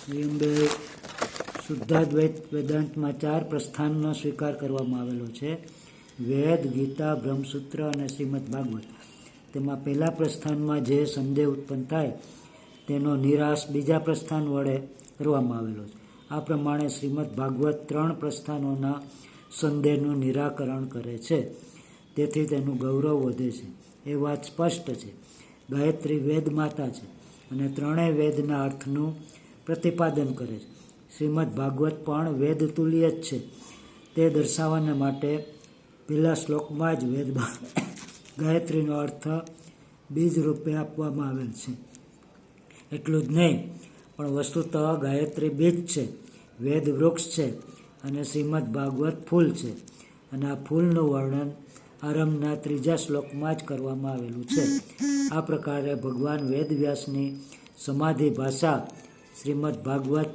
અંબે શુદ્ધાદ્વૈત વેદાંતમાં 4 પ્રસ્થાનનો સ્વીકાર કરવામાં આવેલો છે: વેદ, ગીતા, બ્રહ્મસૂત્ર અને શ્રીમદ ભાગવત. તેમાં પહેલા પ્રસ્થાનમાં જે સંદેહ ઉત્પન્ન થાય તેનો નિરાશ બીજા પ્રસ્થાન વડે કરવામાં આવેલો છે. આ પ્રમાણે શ્રીમદ ભાગવત 3 પ્રસ્થાનોના સંદેહનું નિરાકરણ કરે છે. તેથી તેનું ગૌરવ વધે છે. એ વાત સ્પષ્ટ છે. ગાયત્રી વેદ માતા છે અને ત્રણેય વેદના અર્થનું પ્રતિપાદન કરે છે. શ્રીમદ ભાગવત પણ વેદ તુલ્ય જ છે. તે દર્શાવવાને માટે પહેલા શ્લોકમાં જ વેદમાં ગાયત્રીનો અર્થ બીજ રૂપે આપવામાં આવેલ છે. એટલું જ નહીં, પણ વસ્તુતઃ ગાયત્રી બીજ છે, વેદ વૃક્ષ છે અને શ્રીમદ ભાગવત ફૂલ છે. અને આ ફૂલનું વર્ણન આરંભના 3જા શ્લોકમાં જ કરવામાં આવેલું છે. આ પ્રકારે ભગવાન વેદવ્યાસની સમાધિ ભાષા શ્રીમદ ભાગવત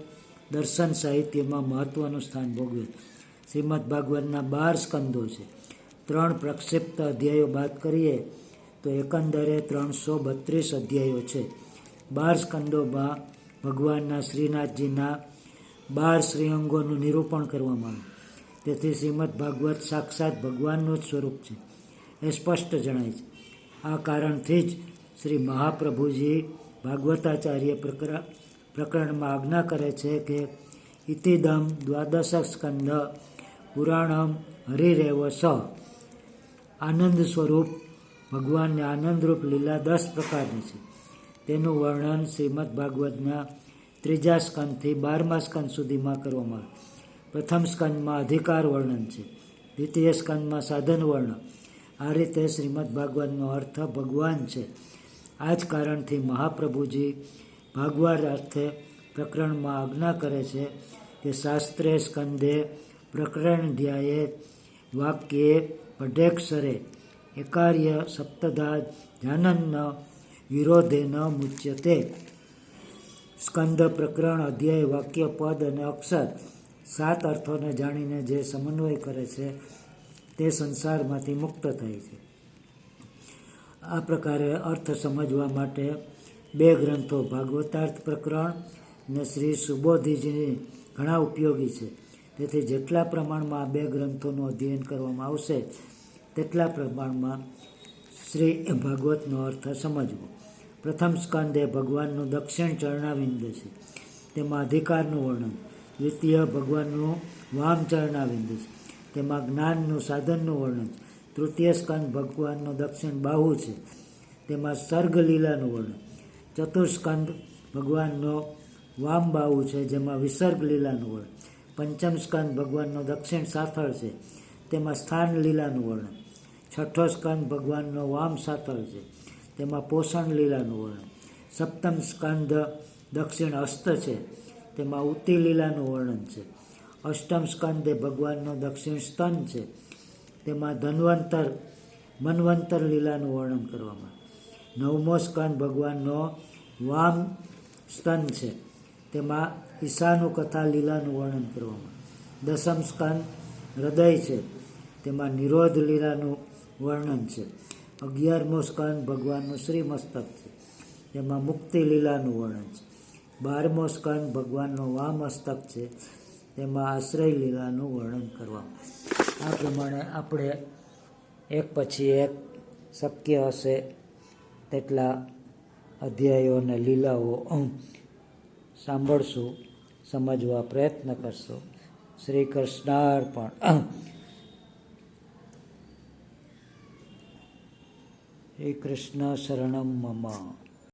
દર્શન સાહિત્યમાં મહત્વનું સ્થાન ભોગવે. શ્રીમદ ભાગવતના 12 સ્કંદો છે. 3 પ્રક્ષિપ્ત અધ્યાયો બાદ કરીએ તો એકંદરે 332 અધ્યાયો છે. 12 સ્કંદોમાં ભગવાનના શ્રીનાથજીના 12 શ્રીઅંગોનું નિરૂપણ કરવામાં આવ્યું. તેથી શ્રીમદ ભાગવત સાક્ષાત ભગવાનનું જ સ્વરૂપ છે એ સ્પષ્ટ જણાય છે. આ કારણથી જ શ્રી મહાપ્રભુજી ભાગવતાચાર્ય પ્રકરણમાં આજ્ઞા કરે છે કે ઇતિદમ દ્વાદશ સ્કંદ પુરાણમ હરિરેવ સ. આનંદ સ્વરૂપ ભગવાનને આનંદરૂપ લીલા 10 પ્રકારની છે. તેનું વર્ણન શ્રીમદ ભાગવતના 3જા સ્કંદથી 12મા સ્કંદ સુધીમાં કરવામાં આવે. પ્રથમ સ્કંદમાં અધિકાર વર્ણન છે, દ્વિતીય સ્કંદમાં સાધન વર્ણન. આ રીતે શ્રીમદ ભાગવતનો અર્થ ભગવાન છે. આ જ કારણથી મહાપ્રભુજી ભાગવતાર્થે પ્રકરણમાં આજ્ઞા કરે છે કે શાસ્ત્રે સ્કંદે પ્રકરણધ્યાયે વાક્યે પઢેક્ષરે એકાર્ય સપ્તધા ધ્યાનન્ન વિરોધેન મુચ્યતે. સ્કંદ, પ્રકરણ, અધ્યાય, વાક્ય, પદ અને અક્ષર 7 અર્થોને જાણીને જે સમન્વય કરે છે તે સંસારમાંથી મુક્ત થાય છે. આ પ્રકારે અર્થ સમજવા માટે 2 ગ્રંથો ભાગવતાર્થ પ્રકરણ અને શ્રી સુબોધીજીની ઘણા ઉપયોગી છે. તેથી જેટલા પ્રમાણમાં આ 2 ગ્રંથોનું અધ્યયન કરવામાં આવશે તેટલા પ્રમાણમાં શ્રી ભાગવતનો અર્થ સમજવો. પ્રથમ સ્કંદ એ ભગવાનનું દક્ષિણ ચરણાવિંદ છે, તેમાં અધિકારનું વર્ણન. દ્વિતીય ભગવાનનું વામ ચરણાવિંદ છે, તેમાં જ્ઞાનનું સાધનનું વર્ણન. તૃતીય સ્કંદ ભગવાનનો દક્ષિણ બાહુ છે, તેમાં સર્ગલીલાનું વર્ણન. ચતુર્સ્કંદ ભગવાનનો વામ બાહુ છે, જેમાં વિસર્ગ લીલાનું વર્ણન. પંચમ સ્કંદ ભગવાનનો દક્ષિણ સાથળ છે, તેમાં સ્થાન લીલાનું વર્ણન. છઠ્ઠો સ્કંદ ભગવાનનો વામ સાથળ છે, તેમાં પોષણ લીલાનું વર્ણન. સપ્તમ સ્કંદ દક્ષિણ હસ્ત છે, તેમાં ઉતિ લીલાનું વર્ણન છે. અષ્ટમ સ્કંદ એ ભગવાનનો દક્ષિણ સ્તન છે, તેમાં મન્વંતર લીલાનું વર્ણન કરવામાં. નવમો સ્કંદ ભગવાનનો વામ સ્તન છે, તેમાં ઈશાનું કથા લીલાનું વર્ણન કરવામાં. દસમ સ્કંદ હૃદય છે, તેમાં નિરોધ લીલાનું વર્ણન છે. 11મો સ્કંદ ભગવાનનું શ્રી મસ્તક છે, તેમાં મુક્તિ લીલાનું વર્ણન છે. 12મો સ્કંદ ભગવાનનો વામ મસ્તક છે, તેમાં આશ્રય લીલાનું વર્ણન કરવામાં. આ પ્રમાણે આપણે એક પછી એક શક્ય હશે તેટલા અધ્યાયો અને લીલાઓ સાંભળશું, સમજવા પ્રયત્ન કરશું. શ્રી કૃષ્ણાર્પણ. શ્રી કૃષ્ણ શરણમ મમ.